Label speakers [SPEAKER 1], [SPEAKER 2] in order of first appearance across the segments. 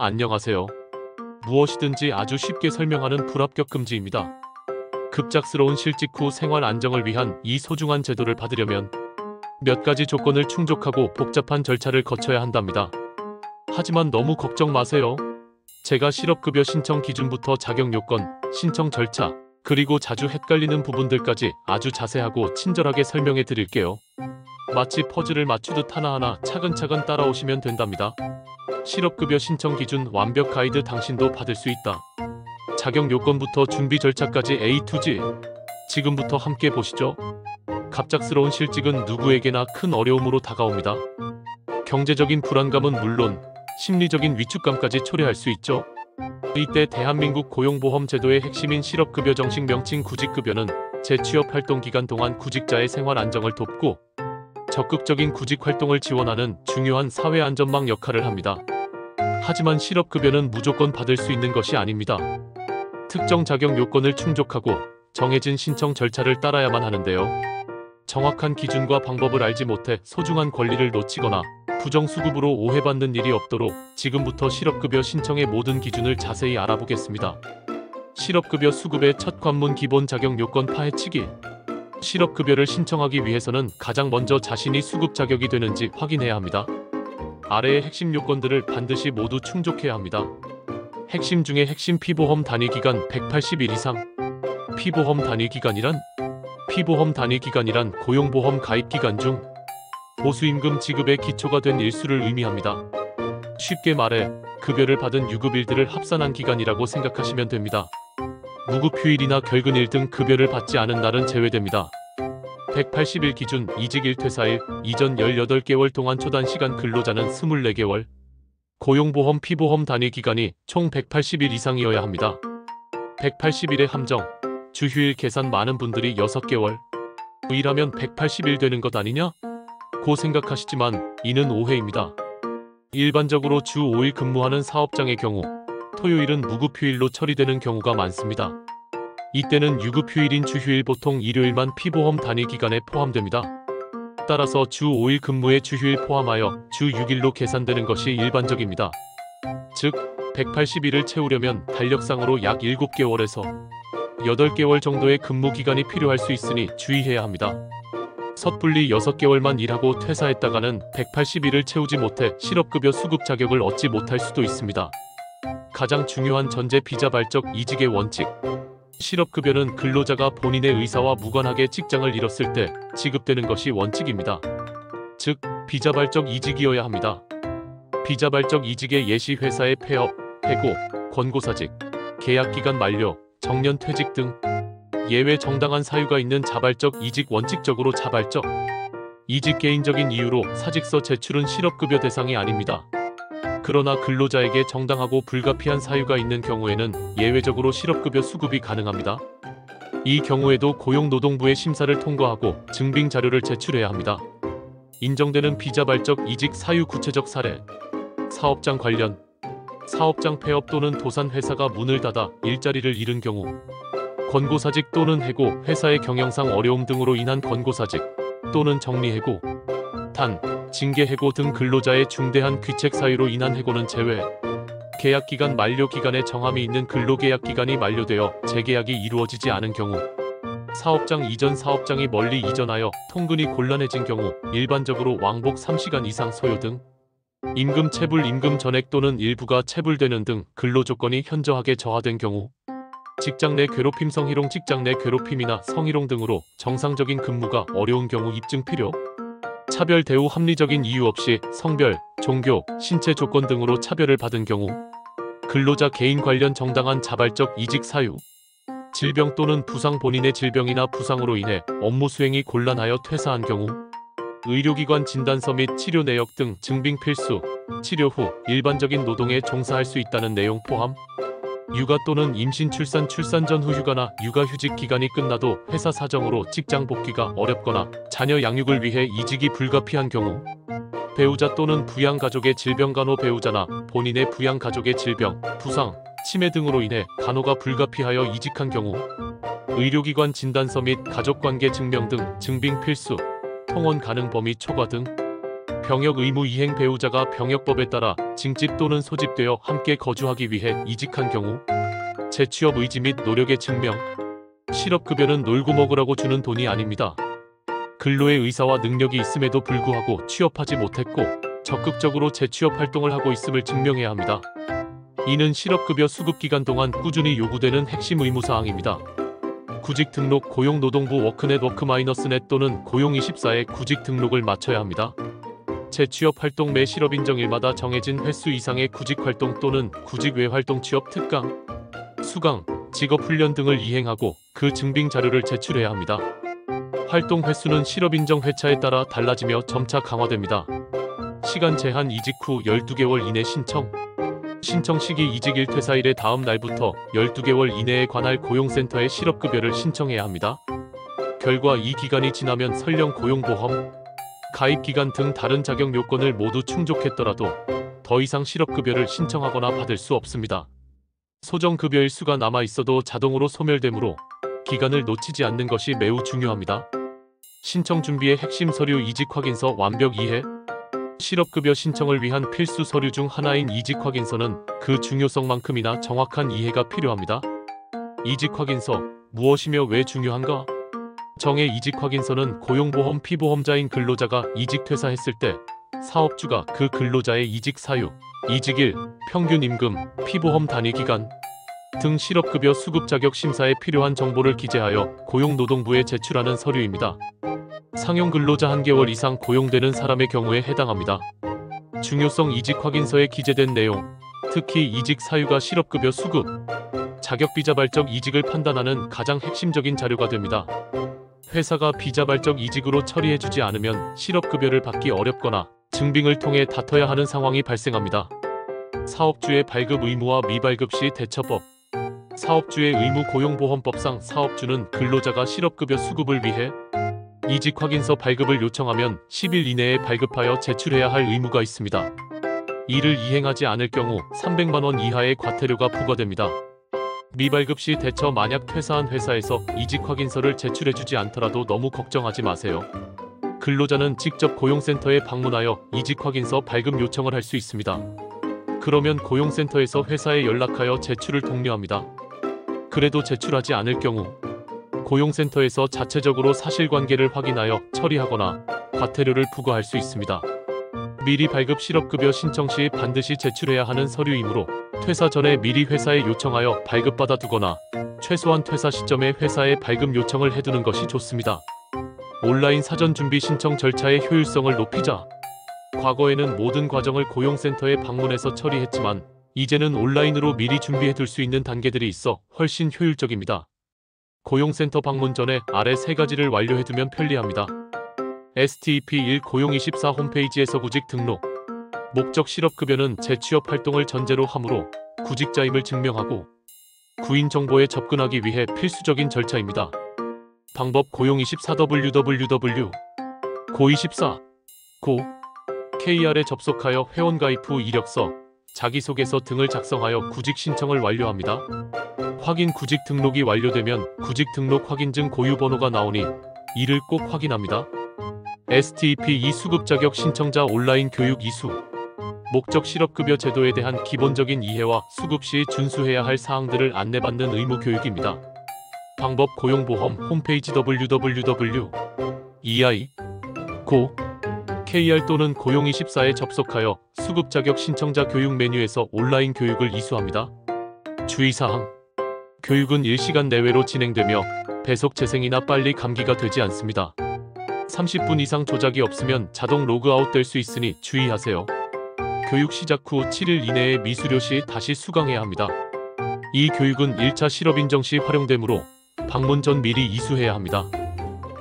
[SPEAKER 1] 안녕하세요. 무엇이든지 아주 쉽게 설명하는 불합격 금지입니다. 급작스러운 실직 후 생활 안정을 위한 이 소중한 제도를 받으려면 몇 가지 조건을 충족하고 복잡한 절차를 거쳐야 한답니다. 하지만 너무 걱정 마세요. 제가 실업급여 신청 기준부터 자격 요건, 신청 절차, 그리고 자주 헷갈리는 부분들까지 아주 자세하고 친절하게 설명해 드릴게요. 마치 퍼즐을 맞추듯 하나하나 차근차근 따라오시면 된답니다. 실업급여 신청 기준 완벽 가이드 당신도 받을 수 있다. 자격 요건부터 준비 절차까지 A to Z. 지금부터 함께 보시죠. 갑작스러운 실직은 누구에게나 큰 어려움으로 다가옵니다. 경제적인 불안감은 물론 심리적인 위축감까지 초래할 수 있죠. 이때 대한민국 고용보험 제도의 핵심인 실업급여 정식 명칭 구직급여는 재취업 활동 기간 동안 구직자의 생활 안정을 돕고 적극적인 구직 활동을 지원하는 중요한 사회 안전망 역할을 합니다. 하지만 실업급여는 무조건 받을 수 있는 것이 아닙니다. 특정 자격 요건을 충족하고 정해진 신청 절차를 따라야만 하는데요. 정확한 기준과 방법을 알지 못해 소중한 권리를 놓치거나 부정수급으로 오해받는 일이 없도록 지금부터 실업급여 신청의 모든 기준을 자세히 알아보겠습니다. 실업급여 수급의 첫 관문 기본 자격 요건 파헤치기. 실업급여를 신청하기 위해서는 가장 먼저 자신이 수급 자격이 되는지 확인해야 합니다. 아래의 핵심 요건들을 반드시 모두 충족해야 합니다. 핵심 중에 핵심 피보험 단위기간 180일 이상. 피보험 단위기간이란? 피보험 단위기간이란 고용보험 가입기간 중 보수임금 지급의 기초가 된 일수를 의미합니다. 쉽게 말해 급여를 받은 유급일들을 합산한 기간이라고 생각하시면 됩니다. 무급휴일이나 결근일 등 급여를 받지 않은 날은 제외됩니다. 180일 기준 이직일 퇴사일 이전 18개월 동안 초단시간 근로자는 24개월, 고용보험 피보험 단위 기간이 총 180일 이상이어야 합니다. 180일의 함정, 주휴일 계산 많은 분들이 6개월, 일하면 180일 되는 것 아니냐? 고 생각하시지만 이는 오해입니다. 일반적으로 주 5일 근무하는 사업장의 경우 토요일은 무급휴일로 처리되는 경우가 많습니다. 이때는 유급휴일인 주휴일 보통 일요일만 피보험 단위 기간에 포함됩니다. 따라서 주 5일 근무에 주휴일 포함하여 주 6일로 계산되는 것이 일반적입니다. 즉 180일을 채우려면 달력상으로 약 7개월에서 8개월 정도의 근무 기간이 필요할 수 있으니 주의해야 합니다. 섣불리 6개월만 일하고 퇴사했다가는 180일을 채우지 못해 실업급여 수급 자격을 얻지 못할 수도 있습니다. 가장 중요한 전제 비자발적 이직의 원칙. 실업급여는 근로자가 본인의 의사와 무관하게 직장을 잃었을 때 지급되는 것이 원칙입니다. 즉, 비자발적 이직이어야 합니다. 비자발적 이직의 예시 회사의 폐업, 해고, 권고사직, 계약기간 만료, 정년퇴직 등 예외 정당한 사유가 있는 자발적 이직. 원칙적으로 자발적 이직 개인적인 이유로 사직서 제출은 실업급여 대상이 아닙니다. 그러나 근로자에게 정당하고 불가피한 사유가 있는 경우에는 예외적으로 실업급여 수급이 가능합니다. 이 경우에도 고용노동부의 심사를 통과하고 증빙 자료를 제출해야 합니다. 인정되는 비자발적 이직 사유 구체적 사례. 사업장 관련. 사업장 폐업 또는 도산 회사가 문을 닫아 일자리를 잃은 경우. 권고사직 또는 해고, 회사의 경영상 어려움 등으로 인한 권고사직 또는 정리해고. 단, 징계해고 등 근로자의 중대한 귀책 사유로 인한 해고는 제외. 계약기간 만료 기간에 정함이 있는 근로계약기간이 만료되어 재계약이 이루어지지 않은 경우. 사업장 이전 사업장이 멀리 이전하여 통근이 곤란해진 경우, 일반적으로 왕복 3시간 이상 소요 등. 임금 체불, 임금 전액 또는 일부가 체불되는 등 근로조건이 현저하게 저하된 경우. 직장 내 괴롭힘, 성희롱, 직장 내 괴롭힘이나 성희롱 등으로 정상적인 근무가 어려운 경우 입증 필요. 차별 대우, 합리적인 이유 없이 성별, 종교, 신체 조건 등으로 차별을 받은 경우. 근로자 개인 관련 정당한 자발적 이직 사유. 질병 또는 부상, 본인의 질병이나 부상으로 인해 업무 수행이 곤란하여 퇴사한 경우. 의료기관 진단서 및 치료 내역 등 증빙 필수. 치료 후 일반적인 노동에 종사할 수 있다는 내용 포함. 육아 또는 임신, 출산, 출산 전후 휴가나 육아휴직 기간이 끝나도 회사 사정으로 직장 복귀가 어렵거나 자녀 양육을 위해 이직이 불가피한 경우. 배우자 또는 부양가족의 질병, 간호 배우자나 본인의 부양가족의 질병, 부상, 치매 등으로 인해 간호가 불가피하여 이직한 경우. 의료기관 진단서 및 가족관계 증명 등 증빙 필수. 통원 가능 범위 초과 등. 병역 의무 이행 배우자가 병역법에 따라 징집 또는 소집되어 함께 거주하기 위해 이직한 경우 재취업 의지 및 노력의 증명. 실업급여는 놀고 먹으라고 주는 돈이 아닙니다. 근로의 의사와 능력이 있음에도 불구하고 취업하지 못했고 적극적으로 재취업 활동을 하고 있음을 증명해야 합니다. 이는 실업급여 수급기간 동안 꾸준히 요구되는 핵심 의무사항입니다. 구직 등록 고용노동부 워크넷 워크마이너스넷 또는 고용24에 구직 등록을 마쳐야 합니다. 재취업 활동 매 실업인정일마다 정해진 횟수 이상의 구직활동 또는 구직 외 활동 취업 특강, 수강, 직업훈련 등을 이행하고 그 증빙 자료를 제출해야 합니다. 활동 횟수는 실업인정 회차에 따라 달라지며 점차 강화됩니다. 시간 제한 이직 후 12개월 이내 신청. 신청 시기 이직일 퇴사일의 다음 날부터 12개월 이내에 관할 고용센터에 실업급여를 신청해야 합니다. 결과 이 기간이 지나면 설령 고용보험, 가입기간 등 다른 자격 요건을 모두 충족했더라도 더 이상 실업급여를 신청하거나 받을 수 없습니다. 소정급여일 수가 남아있어도 자동으로 소멸되므로 기간을 놓치지 않는 것이 매우 중요합니다. 신청 준비의 핵심 서류 이직확인서 완벽 이해. 실업급여 신청을 위한 필수 서류 중 하나인 이직확인서는 그 중요성만큼이나 정확한 이해가 필요합니다. 이직확인서, 무엇이며 왜 중요한가? 정의 이직확인서는 고용보험 피보험자인 근로자가 이직 퇴사했을 때 사업주가 그 근로자의 이직 사유, 이직일, 평균 임금, 피보험 단위 기간 등 실업급여 수급 자격 심사에 필요한 정보를 기재하여 고용노동부에 제출하는 서류입니다. 상용 근로자 1개월 이상 고용되는 사람의 경우에 해당합니다. 중요성 이직 확인서에 기재된 내용, 특히 이직 사유가 실업급여 수급, 자격 비자발적 이직을 판단하는 가장 핵심적인 자료가 됩니다. 회사가 비자발적 이직으로 처리해주지 않으면 실업급여를 받기 어렵거나 증빙을 통해 다퉈야 하는 상황이 발생합니다. 사업주의 발급 의무와 미발급 시 대처법. 사업주의 의무 고용보험법상 사업주는 근로자가 실업급여 수급을 위해 이직확인서 발급을 요청하면 10일 이내에 발급하여 제출해야 할 의무가 있습니다. 이를 이행하지 않을 경우 300만 원 이하의 과태료가 부과됩니다. 미발급 시 대처. 만약 퇴사한 회사에서 이직확인서를 제출해주지 않더라도 너무 걱정하지 마세요. 근로자는 직접 고용센터에 방문하여 이직확인서 발급 요청을 할 수 있습니다. 그러면 고용센터에서 회사에 연락하여 제출을 독려합니다. 그래도 제출하지 않을 경우 고용센터에서 자체적으로 사실관계를 확인하여 처리하거나 과태료를 부과할 수 있습니다. 미리 발급 실업급여 신청 시 반드시 제출해야 하는 서류이므로 퇴사 전에 미리 회사에 요청하여 발급받아 두거나 최소한 퇴사 시점에 회사에 발급 요청을 해두는 것이 좋습니다. 온라인 사전 준비 신청 절차의 효율성을 높이자. 과거에는 모든 과정을 고용센터에 방문해서 처리했지만 이제는 온라인으로 미리 준비해둘 수 있는 단계들이 있어 훨씬 효율적입니다. 고용센터 방문 전에 아래 3가지를 완료해두면 편리합니다. STP1 고용24 홈페이지에서 구직 등록. 목적 실업급여는 재취업 활동을 전제로 하므로 구직자임을 증명하고 구인 정보에 접근하기 위해 필수적인 절차입니다. 방법 고용24 www 고24 고 KR에 접속하여 회원가입 후 이력서, 자기소개서 등을 작성하여 구직 신청을 완료합니다. 확인 구직 등록이 완료되면 구직 등록 확인증 고유 번호가 나오니 이를 꼭 확인합니다. STP2 수급 자격 신청자 온라인 교육 이수. 목적 실업급여 제도에 대한 기본적인 이해와 수급 시 준수해야 할 사항들을 안내받는 의무 교육입니다. 방법 고용보험 홈페이지 www ei 고 KR 또는 고용24에 접속하여 수급 자격 신청자 교육 메뉴에서 온라인 교육을 이수합니다. 주의사항. 교육은 1시간 내외로 진행되며 배속 재생이나 빨리 감기가 되지 않습니다. 30분 이상 조작이 없으면 자동 로그아웃 될 수 있으니 주의하세요. 교육 시작 후 7일 이내에 미수료 시 다시 수강해야 합니다. 이 교육은 1차 실업인정 시 활용되므로 방문 전 미리 이수해야 합니다.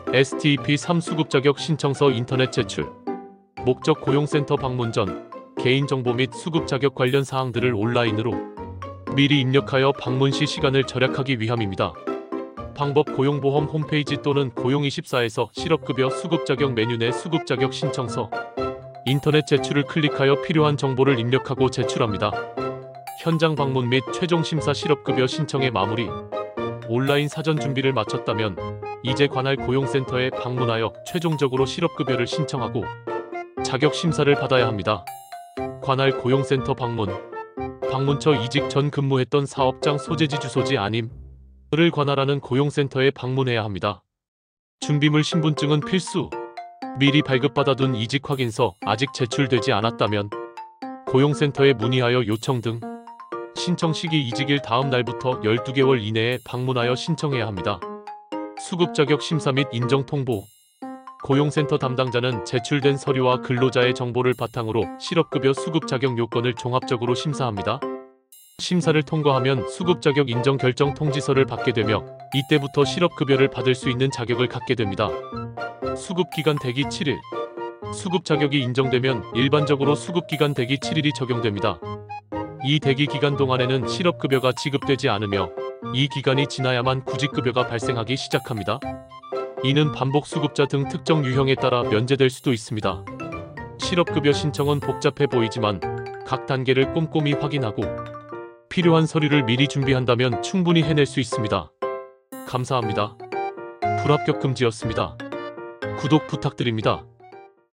[SPEAKER 1] STP3 수급 자격 신청서 인터넷 제출. 목적 고용센터 방문 전 개인정보 및 수급 자격 관련 사항들을 온라인으로 미리 입력하여 방문 시 시간을 절약하기 위함입니다. 방법 고용보험 홈페이지 또는 고용24에서 실업급여 수급 자격 메뉴 내 수급 자격 신청서 인터넷 제출을 클릭하여 필요한 정보를 입력하고 제출합니다. 현장 방문 및 최종 심사 실업급여 신청의 마무리. 온라인 사전 준비를 마쳤다면 이제 관할 고용센터에 방문하여 최종적으로 실업급여를 신청하고 자격 심사를 받아야 합니다. 관할 고용센터 방문. 방문처 이직 전 근무했던 사업장 소재지 주소지 아님을 관할하는 고용센터에 방문해야 합니다. 준비물 신분증은 필수. 미리 발급받아둔 이직 확인서 아직 제출되지 않았다면 고용센터에 문의하여 요청 등. 신청 시기 이직일 다음 날부터 12개월 이내에 방문하여 신청해야 합니다. 수급 자격 심사 및 인정 통보. 고용센터 담당자는 제출된 서류와 근로자의 정보를 바탕으로 실업급여 수급 자격 요건을 종합적으로 심사합니다. 심사를 통과하면 수급 자격 인정 결정 통지서를 받게 되며 이때부터 실업급여를 받을 수 있는 자격을 갖게 됩니다. 수급기간 대기 7일. 수급 자격이 인정되면 일반적으로 수급기간 대기 7일이 적용됩니다. 이 대기 기간 동안에는 실업급여가 지급되지 않으며 이 기간이 지나야만 구직급여가 발생하기 시작합니다. 이는 반복수급자 등 특정 유형에 따라 면제될 수도 있습니다. 실업급여 신청은 복잡해 보이지만 각 단계를 꼼꼼히 확인하고 필요한 서류를 미리 준비한다면 충분히 해낼 수 있습니다. 감사합니다. 불합격 금지였습니다. 구독 부탁드립니다.